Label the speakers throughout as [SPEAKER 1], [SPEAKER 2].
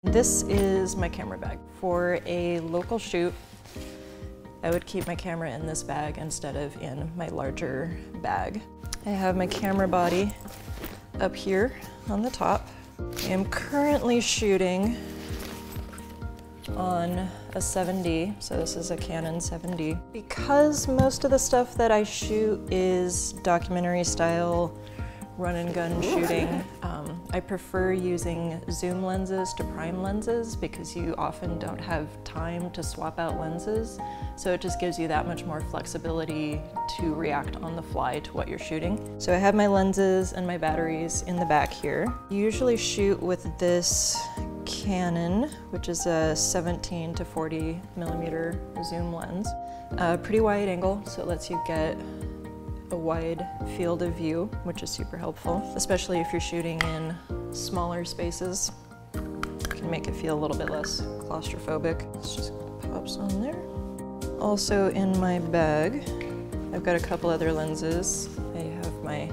[SPEAKER 1] This is my camera bag. For a local shoot, I would keep my camera in this bag instead of in my larger bag. I have my camera body up here on the top. I am currently shooting on a 7D, so this is a Canon 7D. Because most of the stuff that I shoot is documentary style, run and gun shooting, I prefer using zoom lenses to prime lenses because you often don't have time to swap out lenses. So it just gives you that much more flexibility to react on the fly to what you're shooting. So I have my lenses and my batteries in the back here. I usually shoot with this Canon, which is a 17 to 40 millimeter zoom lens. Pretty wide angle, so it lets you get a wide field of view, which is super helpful, especially if you're shooting in smaller spaces. It can make it feel a little bit less claustrophobic. This just pops on there. Also in my bag, I've got a couple other lenses. I have my,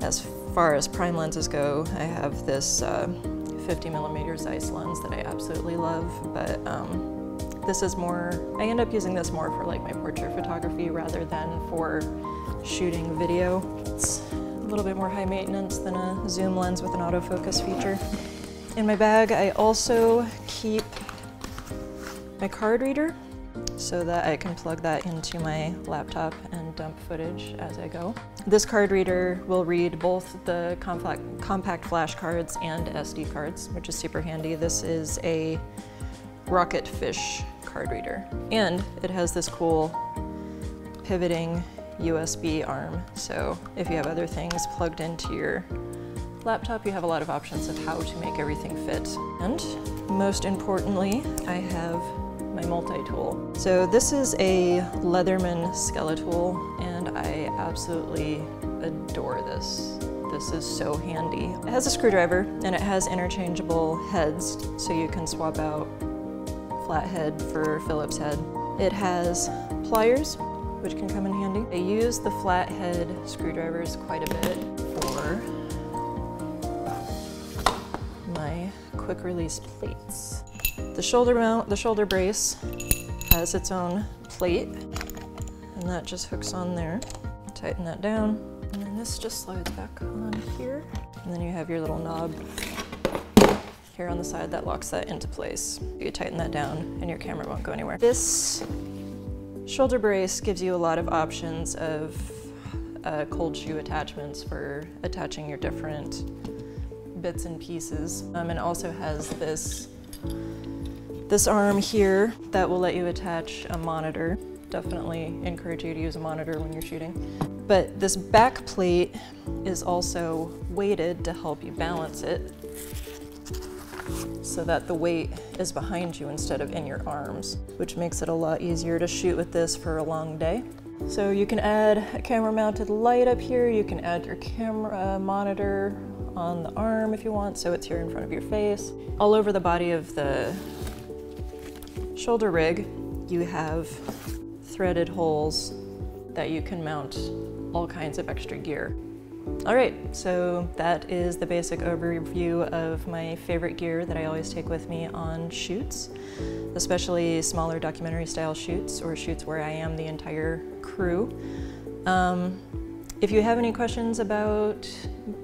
[SPEAKER 1] as far as prime lenses go, I have this 50 millimeter Zeiss lens that I absolutely love, but this is more, I end up using this more for like my portrait photography rather than for shooting video. It's a little bit more high maintenance than a zoom lens with an autofocus feature. In my bag, I also keep my card reader so that I can plug that into my laptop and dump footage as I go. This card reader will read both the compact flash cards and SD cards, which is super handy. This is a Rocketfish card reader. And it has this cool pivoting USB arm. So if you have other things plugged into your laptop, you have a lot of options of how to make everything fit. And most importantly, I have my multi-tool. So this is a Leatherman Skeletool, and I absolutely adore this. This is so handy. It has a screwdriver and it has interchangeable heads, so you can swap out flat head for Phillips head. It has pliers, which can come in handy. I use the flathead screwdrivers quite a bit for my quick release plates. The shoulder mount, the shoulder brace, has its own plate, and that just hooks on there. Tighten that down, and then this just slides back on here. And then you have your little knob here on the side that locks that into place. You tighten that down and your camera won't go anywhere. This shoulder brace gives you a lot of options of cold shoe attachments for attaching your different bits and pieces. And also has this arm here that will let you attach a monitor. Definitely encourage you to use a monitor when you're shooting. But this back plate is also weighted to help you balance it, so that the weight is behind you instead of in your arms, which makes it a lot easier to shoot with this for a long day. So you can add a camera mounted light up here, you can add your camera monitor on the arm if you want, so it's here in front of your face. All over the body of the shoulder rig, you have threaded holes that you can mount all kinds of extra gear. All right, so that is the basic overview of my favorite gear that I always take with me on shoots, especially smaller documentary style shoots or shoots where I am the entire crew. If you have any questions about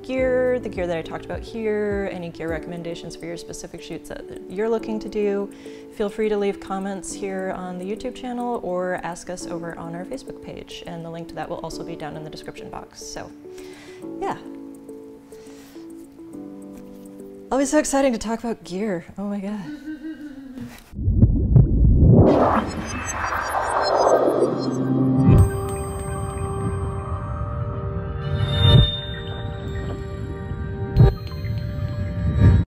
[SPEAKER 1] gear, the gear that I talked about here, any gear recommendations for your specific shoots that you're looking to do, feel free to leave comments here on the YouTube channel or ask us over on our Facebook page, and the link to that will also be down in the description box. So, yeah. Always so exciting to talk about gear. Oh my God.